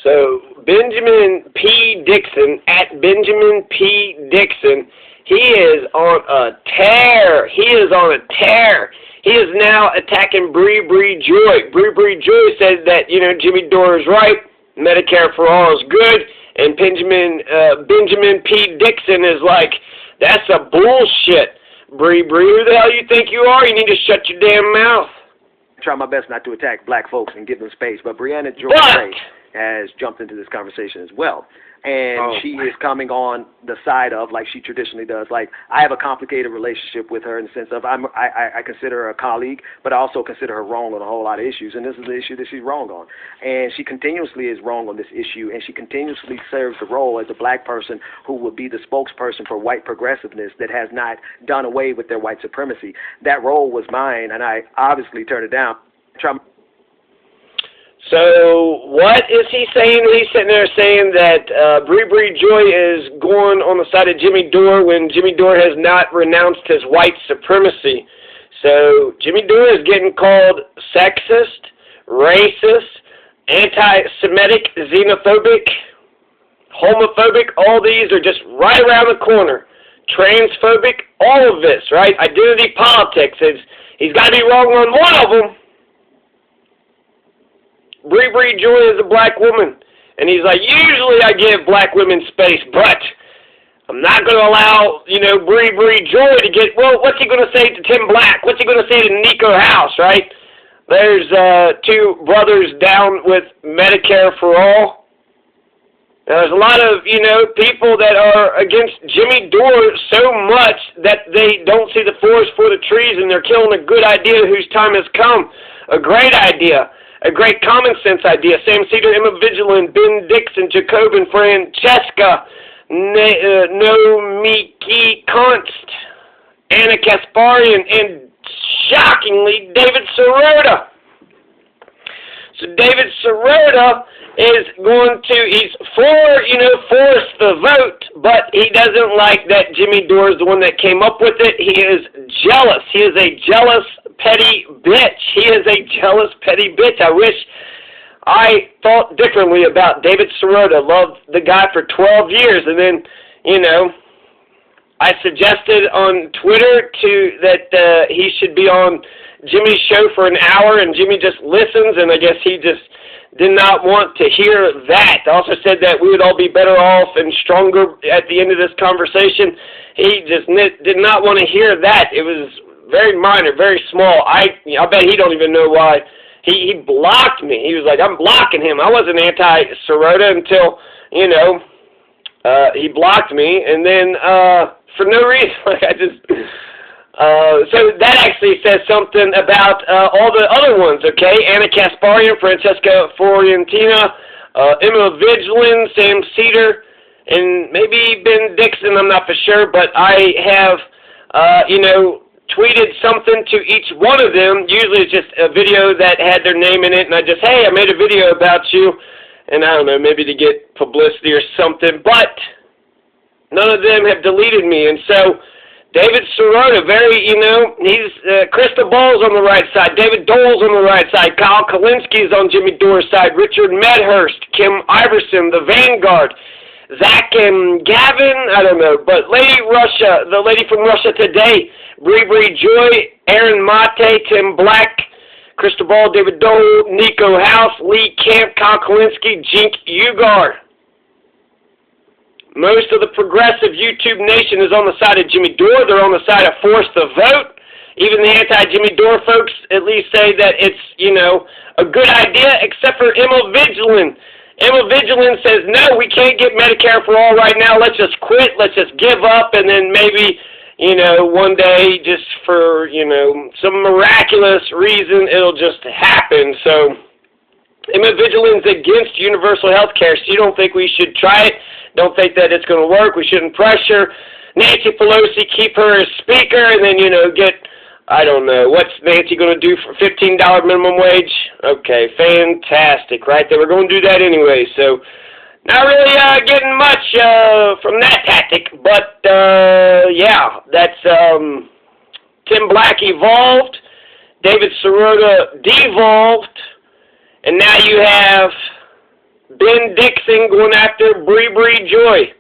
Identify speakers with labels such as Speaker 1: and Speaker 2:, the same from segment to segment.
Speaker 1: So Benjamin P. Dixon, at Benjamin P. Dixon, he is on a tear. He is on a tear. He is now attacking Bree Joy. Bree Joy says that, Jimmy Dore is right, Medicare for all is good, and Benjamin P. Dixon is like, that's a bullshit. Bree, who the hell you think you are? You need to shut your damn mouth.
Speaker 2: I try my best not to attack black folks and give them space, but Briahna Joy has jumped into this conversation as well. And she is coming on the side of, like she traditionally does, like, I have a complicated relationship with her in the sense of I consider her a colleague, but I also consider her wrong on a whole lot of issues, and this is the issue that she's wrong on. And she continuously is wrong on this issue, and she continuously serves the role as a black person who would be the spokesperson for white progressiveness that has not done away with their white supremacy. That role was mine, and I obviously turned it down.
Speaker 1: So what is he saying? He's sitting there saying that Bree Joy is going on the side of Jimmy Dore when Jimmy Dore has not renounced his white supremacy. So Jimmy Dore is getting called sexist, racist, anti-Semitic, xenophobic, homophobic. All these are just right around the corner. Transphobic, all of this, right? Identity politics. He's got to be wrong on one of them. Bree Joy is a black woman, and he's like, usually I give black women space, but I'm not going to allow, Bree Joy to get, well, what's he going to say to Tim Black? What's he going to say to Nico House, right? There's two brothers down with Medicare for all. There's a lot of, people that are against Jimmy Dore so much that they don't see the forest for the trees, and they're killing a good idea whose time has come, a great idea. A great common sense idea. Sam Cedar, Emma Vigilant, Ben Dixon, Jacobin, Francesca, Nomiki Kunst, Anna Kasparian, and shockingly, David Sirota. So David Sirota is he's force the vote, but he doesn't like that Jimmy Dore is the one that came up with it. He is jealous. He is a jealous, petty bitch. He is a jealous, petty bitch. I wish I thought differently about David Sirota. Loved the guy for 12 years, and then, I suggested on Twitter that he should be on Jimmy's show for an hour, and Jimmy just listens, and I guess he just did not want to hear that. I also said that we would all be better off and stronger at the end of this conversation. He just did not want to hear that. It was very minor, very small. I bet he don't even know why. He blocked me. He was like, I'm blocking him. I wasn't anti-Sirota until, he blocked me, and then for no reason, so that actually says something about all the other ones, okay? Anna Kasparian, Francesca Fiorentina, Emma Vigilant, Sam Cedar, and maybe Ben Dixon, I'm not for sure, but I have, tweeted something to each one of them. Usually it's just a video that had their name in it, and I just, hey, I made a video about you, and I don't know, maybe to get publicity or something, but none of them have deleted me, and so David Sirota, he's Krista Bowles on the right side, David Dole's on the right side, Kyle Kalinski's on Jimmy Dore's side, Richard Medhurst, Kim Iverson, the Vanguard, Zach and Gavin, I don't know, but the lady from Russia Today, Bree Joy, Aaron Mate, Tim Black, Krista Ball, David Dole, Nico House, Lee Camp, Kyle Kalinski, Jink Ugar. Most of the progressive YouTube nation is on the side of Jimmy Dore. They're on the side of force the vote. Even the anti-Jimmy Dore folks at least say that it's, a good idea, except for Emma Vigilant. Emma Vigilant says, no, we can't get Medicare for all right now. Let's just quit. Let's just give up, and then maybe, one day just for, some miraculous reason it'll just happen. So Emma Vigilant's against universal health care. She don't think we should try it. Don't think that it's going to work. We shouldn't pressure Nancy Pelosi, keep her as speaker, and then, get, I don't know, what's Nancy going to do for $15 minimum wage? Okay, fantastic, right? They were going to do that anyway, so not really getting much from that tactic, but, yeah, that's Tim Black evolved, David Sirota devolved, and now you have Ben Dixon going after Bree Joy.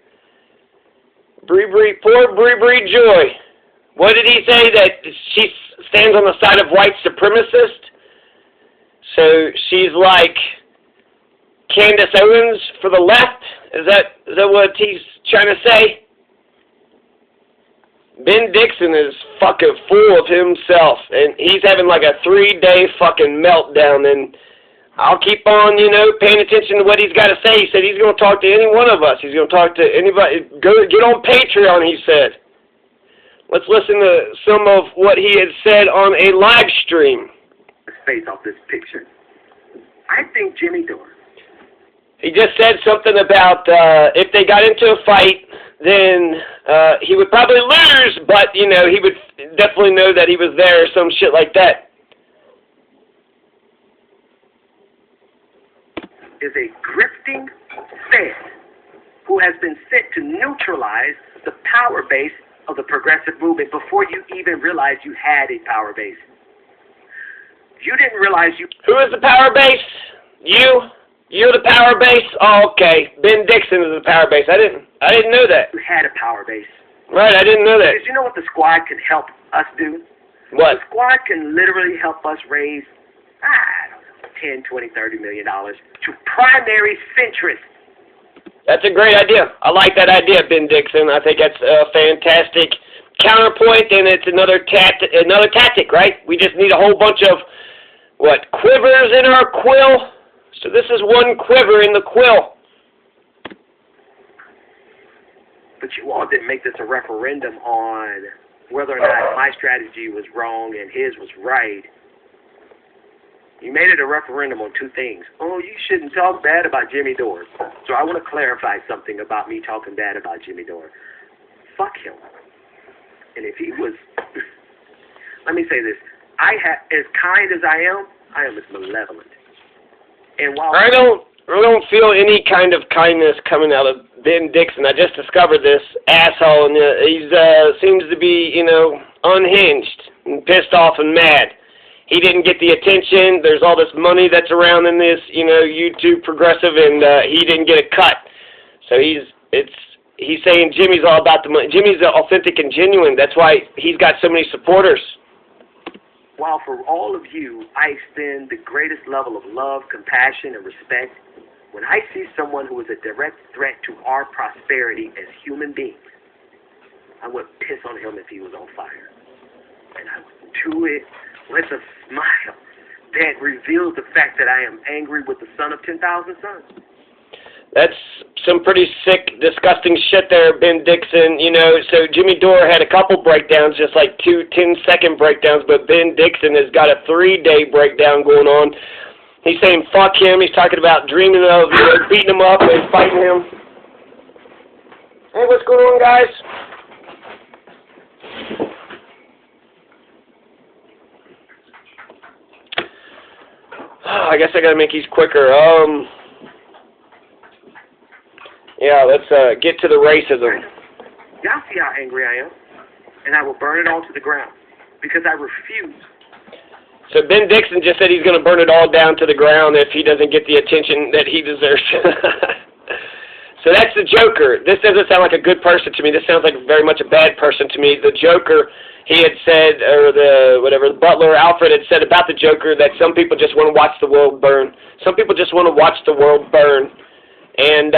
Speaker 1: Poor Bree Joy. What did he say? That she stands on the side of white supremacists? So she's like Candace Owens for the left? Is that what he's trying to say? Ben Dixon is fucking full of himself, and he's having like a 3-day fucking meltdown, and I'll keep on, paying attention to what he's got to say. He said he's going to talk to any one of us. He's going to talk to anybody. Get on Patreon, he said. Let's listen to some of what he had said on a live stream.
Speaker 2: Face off this picture. I think Jimmy Dore.
Speaker 1: He just said something about if they got into a fight, then he would probably lose, but, he would definitely know that he was there or some shit like that.
Speaker 2: Is a grifting Fed who has been sent to neutralize the power base of the progressive movement before you even realized you had a power base. You didn't realize you...
Speaker 1: Who is the power base? You? You're the power base? Oh, okay. Ben Dixon is the power base. I didn't know that.
Speaker 2: You had a power base.
Speaker 1: Right, I didn't know that.
Speaker 2: Because you know what the squad can help us do?
Speaker 1: What?
Speaker 2: The squad can literally help us raise, I don't know, $10, $20, $30 million to primary centrists.
Speaker 1: That's a great idea. I like that idea, Ben Dixon. I think that's a fantastic counterpoint, and it's another tactic, right? We just need a whole bunch of, quivers in our quill? So this is one quiver in the quill.
Speaker 2: But you all didn't make this a referendum on whether or not my strategy was wrong and his was right. You made it a referendum on two things. Oh, you shouldn't talk bad about Jimmy Dore. So I want to clarify something about me talking bad about Jimmy Dore. Fuck him. And if he was, let me say this, as kind as I am as malevolent. And while
Speaker 1: I don't feel any kind of kindness coming out of Ben Dixon. I just discovered this asshole, and he seems to be, unhinged and pissed off and mad. He didn't get the attention. There's all this money that's around in this, YouTube progressive, and he didn't get a cut. So he's saying Jimmy's all about the money. Jimmy's authentic and genuine. That's why he's got so many supporters.
Speaker 2: While for all of you, I extend the greatest level of love, compassion, and respect, when I see someone who is a direct threat to our prosperity as human beings, I would piss on him if he was on fire. And I would do it with a smile that reveals the fact that I am angry with the son of 10,000 sons.
Speaker 1: That's some pretty sick, disgusting shit there, Ben Dixon. So Jimmy Dore had a couple breakdowns, just like 2 10-second breakdowns, but Ben Dixon has got a 3-day breakdown going on. He's saying fuck him. He's talking about dreaming of beating him up and fighting him. Hey, what's going on, guys? I guess I gotta make these quicker. Yeah, let's get to the racism.
Speaker 2: Y'all see how angry I am? And I will burn it all to the ground. Because I refuse.
Speaker 1: So Ben Dixon just said he's going to burn it all down to the ground if he doesn't get the attention that he deserves. So that's the Joker. This doesn't sound like a good person to me. This sounds like very much a bad person to me. The Joker, he had said, or the butler, Alfred, had said about the Joker that some people just want to watch the world burn. Some people just want to watch the world burn. And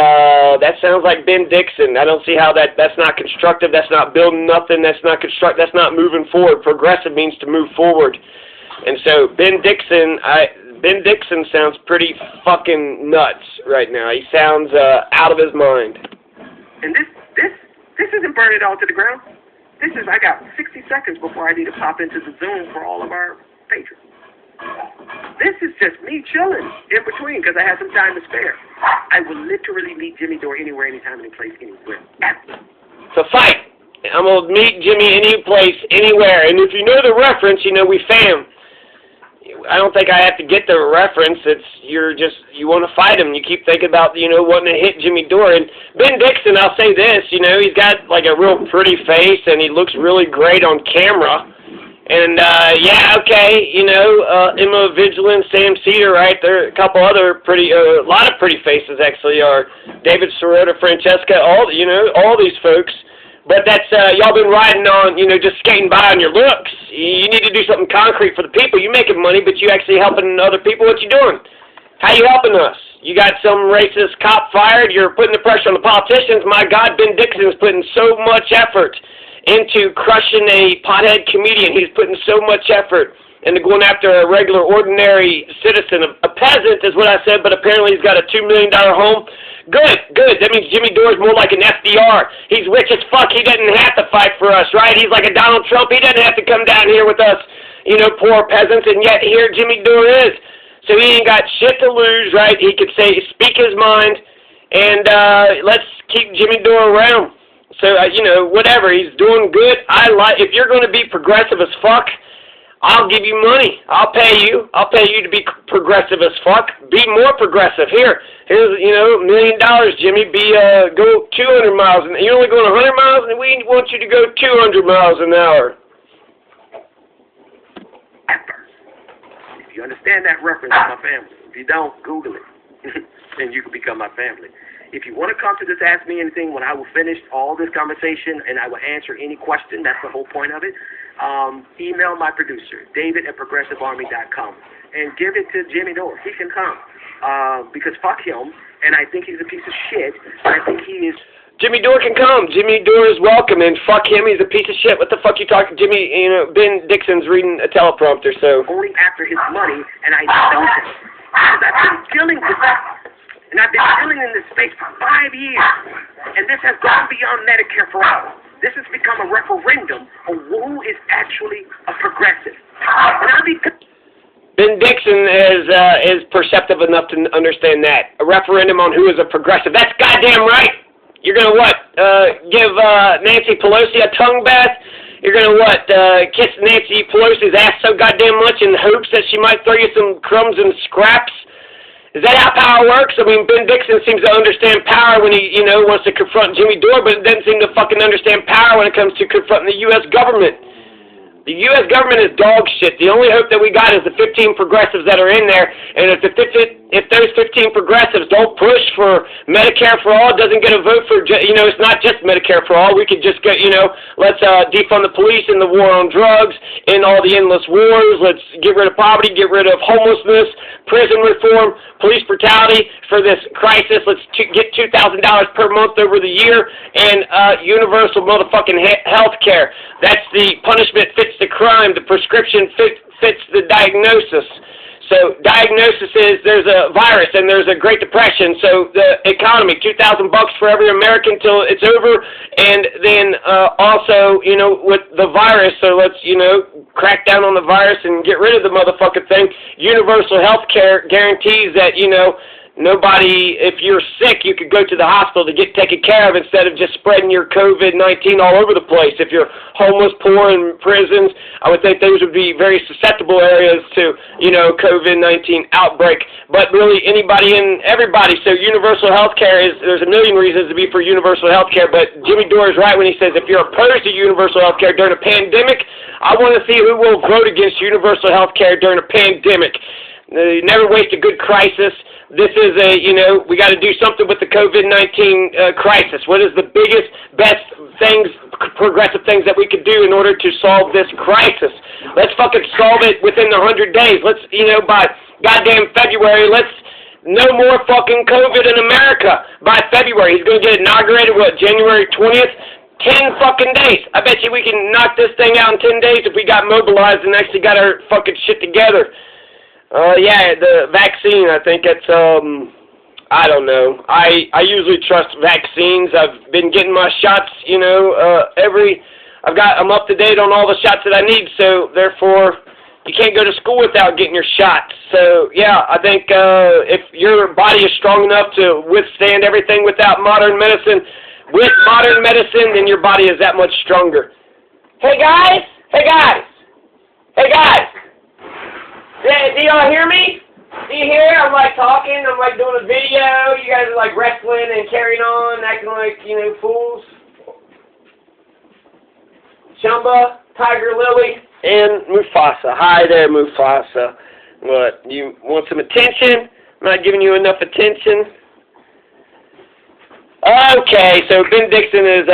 Speaker 1: that sounds like Ben Dixon. I don't see how that's not constructive. That's not building nothing. That's not that's not moving forward. Progressive means to move forward. And so Ben Dixon sounds pretty fucking nuts right now. He sounds out of his mind.
Speaker 2: And this isn't burn it all to the ground. This is, I got 60 seconds before I need to pop into the Zoom for all of our patrons. This is just me chilling in between because I have some time to spare. I will literally meet Jimmy Dore anywhere, anytime, any place, anywhere.
Speaker 1: So fight. I'm going to meet Jimmy any place, anywhere. And if you know the reference, we fam. I don't think I have to get the reference. You want to fight him. You keep thinking about, wanting to hit Jimmy Dore. And Ben Dixon, I'll say this, he's got like a real pretty face and he looks really great on camera. And, yeah, okay, you know, Emma Vigilant, Sam Cedar, right? There are a couple other a lot of pretty faces, actually, are David Sirota, Francesca, all these folks. But that's, y'all been riding on, just skating by on your looks. You need to do something concrete for the people. You're making money, but you actually helping other people. What you doing? How you helping us? You got some racist cop fired. You're putting the pressure on the politicians. My God, Ben Dixon is putting so much effort into crushing a pothead comedian. He's putting so much effort into going after a regular, ordinary citizen. A peasant is what I said, but apparently he's got a $2 million home. Good. That means Jimmy Dore is more like an FDR. He's rich as fuck. He doesn't have to fight for us, right? He's like a Donald Trump. He doesn't have to come down here with us, poor peasants, and yet here Jimmy Dore is. So he ain't got shit to lose, right? He could speak his mind, and let's keep Jimmy Dore around. So, whatever. He's doing good. If you're going to be progressive as fuck, I'll give you money. I'll pay you. I'll pay you to be progressive as fuck. Be more progressive. Here's $1 million, Jimmy. Go 200 miles. You're only going 100 miles, and we want you to go 200 miles an hour.
Speaker 2: If you understand that reference to my family, if you don't, Google it, and you can become my family. If you want to come to this Ask Me Anything when I will finish all this conversation and I will answer any question, that's the whole point of it, email my producer, david@progressivearmy.com, and give it to Jimmy Dore. He can come, because fuck him, and I think he's a piece of shit, and I think he is...
Speaker 1: Jimmy Dore can come. Jimmy Dore is welcome, and fuck him, he's a piece of shit. What the fuck you talking? Jimmy, Ben Dixon's reading a teleprompter, so...
Speaker 2: Going after his money, and I know this, because I've been dealing with that. And I've been dealing in this space for 5 years. And this has gone beyond Medicare for all. This has become a referendum on who is actually a progressive.
Speaker 1: Ben Dixon is perceptive enough to understand that. A referendum on who is a progressive. That's goddamn right. You're going to what? Give Nancy Pelosi a tongue bath? You're going to what? Kiss Nancy Pelosi's ass so goddamn much in hopes that she might throw you some crumbs and scraps? Is that how power works? I mean, Ben Dixon seems to understand power when he, wants to confront Jimmy Dore, but doesn't seem to fucking understand power when it comes to confronting the U.S. government. The U.S. government is dog shit. The only hope that we got is the 15 progressives that are in there, and if those 15 progressives don't push for Medicare for all, doesn't get a vote for, it's not just Medicare for all. We could just get, let's defund the police and the war on drugs and all the endless wars. Let's get rid of poverty, get rid of homelessness, prison reform, police brutality for this crisis. Let's get $2,000 per month over the year and universal motherfucking health care. That's the punishment fits the crime. The prescription fits the diagnosis. So diagnosis is there's a virus and there's a Great Depression. So the economy, $2,000 for every American till it's over, and then also with the virus. So let's crack down on the virus and get rid of the motherfucking thing. Universal health care guarantees that nobody, if you're sick, you could go to the hospital to get taken care of instead of just spreading your COVID-19 all over the place. If you're homeless, poor, in prisons, I would think those would be very susceptible areas to, COVID-19 outbreak. But really, anybody and everybody. So universal health care there's a million reasons to be for universal health care, but Jimmy Dore is right when he says if you're opposed to universal health care during a pandemic, I want to see who will vote against universal health care during a pandemic. Never waste a good crisis. This is we got to do something with the COVID-19 crisis. What is the biggest, best things, progressive things that we could do in order to solve this crisis? Let's fucking solve it within the 100 days. Let's, by goddamn February, let's no more fucking COVID in America by February. He's going to get inaugurated, January 20th? 10 fucking days. I bet you we can knock this thing out in 10 days if we got mobilized and actually got our fucking shit together. Yeah, the vaccine, I think it's, I don't know. I usually trust vaccines. I've been getting my shots, I'm up to date on all the shots that I need, so therefore you can't go to school without getting your shots. So, yeah, I think if your body is strong enough to withstand everything without modern medicine, then your body is that much stronger. Hey, guys! Do y'all hear me? Do you hear? I'm talking, I'm doing a video, you guys are wrestling and carrying on, acting like, fools. Chumba, Tiger Lily. And Mufasa. Hi there, Mufasa. What, you want some attention? I'm not giving you enough attention. Okay, so Ben Dixon is,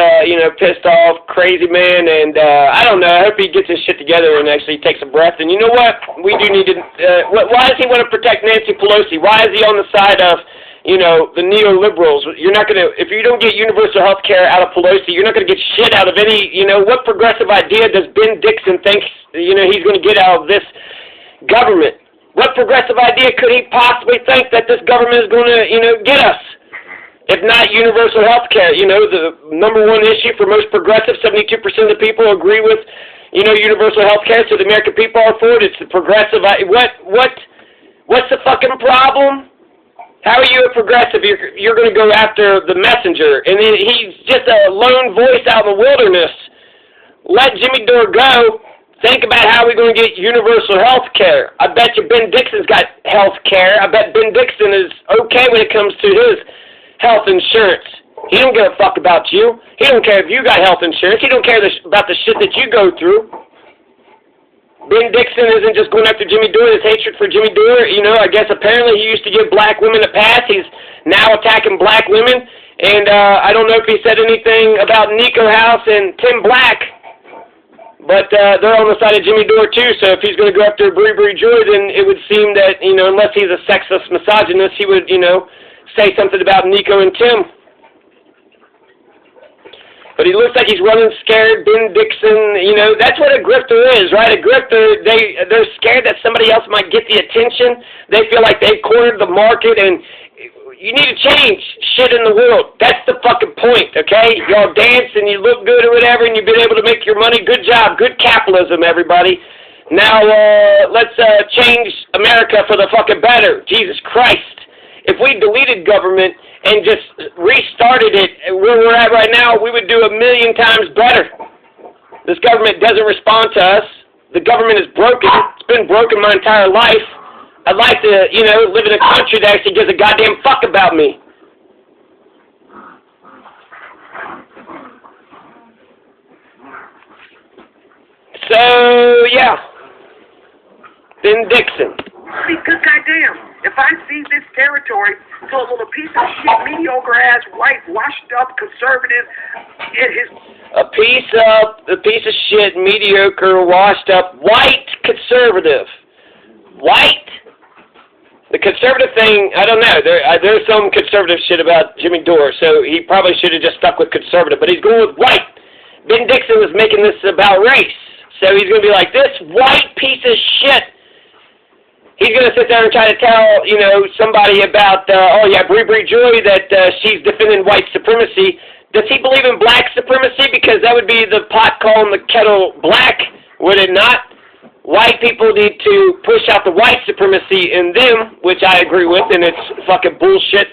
Speaker 1: pissed off, crazy man, and I don't know. I hope he gets his shit together and actually takes a breath. And you know what? We do need to. Why does he want to protect Nancy Pelosi? Why is he on the side of, the neoliberals? You're not gonna. If you don't get universal health care out of Pelosi, you're not gonna get shit out of any. What progressive idea does Ben Dixon think he's gonna get out of this government? What progressive idea could he possibly think that this government is gonna, get us? If not universal health care, the number one issue for most progressives, 72% of the people agree with, universal health care, so the American people are for it. It's the progressive. What's the fucking problem? How are you a progressive? You're going to go after the messenger, and then he's just a lone voice out in the wilderness. Let Jimmy Dore go. Think about how we're going to get universal health care. I bet you Ben Dixon's got health care. I bet Ben Dixon is okay when it comes to his health insurance. He don't give a fuck about you. He don't care if you got health insurance. He don't care about the shit that you go through. Ben Dixon isn't just going after Jimmy Dore. His hatred for Jimmy Dore, I guess apparently he used to give black women a pass. He's now attacking black women. And I don't know if he said anything about Nico House and Tim Black. But they're on the side of Jimmy Dore too. So if he's going to go after Briahna Joy, then it would seem that, unless he's a sexist misogynist, he would, say something about Nico and Tim. But he looks like he's running scared. Ben Dixon, that's what a grifter is, right? A grifter, they're scared that somebody else might get the attention. They feel like they've cornered the market, and you need to change shit in the world. That's the fucking point, okay? Y'all dance and you look good or whatever, and you've been able to make your money. Good job. Good capitalism, everybody. Now, let's change America for the fucking better. Jesus Christ. If we deleted government and just restarted it where we're at right now, we would do 1,000,000 times better. This government doesn't respond to us. The government is broken. It's been broken my entire life. I'd like to, live in a country that actually gives a goddamn fuck about me. So, yeah. Ben Dixon.
Speaker 2: Because goddamn, if I see this territory full of a piece of shit, mediocre ass, white, washed up conservative,
Speaker 1: a piece of shit, mediocre, washed up, white conservative. White. The conservative thing, I don't know. There's some conservative shit about Jimmy Dore, so he probably should have just stuck with conservative. But he's going with white. Ben Dixon was making this about race, so he's going to be like, this white piece of shit. He's going to sit there and try to tell, somebody about, Briahna Joy, that she's defending white supremacy. Does he believe in black supremacy? Because that would be the pot calling the kettle black, would it not? White people need to push out the white supremacy in them, which I agree with, and it's fucking bullshit.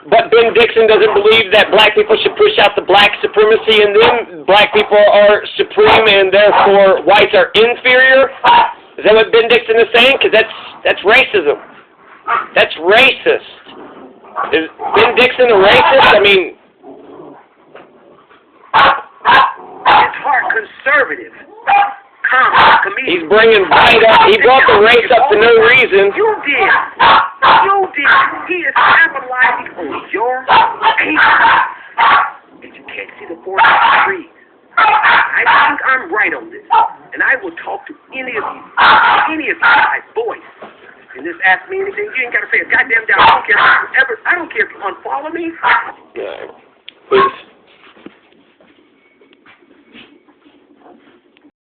Speaker 1: But Ben Dixon doesn't believe that black people should push out the black supremacy in them. Black people are supreme, and therefore whites are inferior. Is that what Ben Dixon is saying? Because that's racism. That's racist. Is Ben Dixon a racist? I mean,
Speaker 2: it's hard conservative.
Speaker 1: He's bringing white up. He brought the race up for no reason.
Speaker 2: You did. He is capitalizing on your people. And you can't see the forest of the tree. I think I'm right on this, and I will talk to any of you by voice, and just ask me anything. You ain't got to say a goddamn down. I don't care if you unfollow me.
Speaker 1: Peace.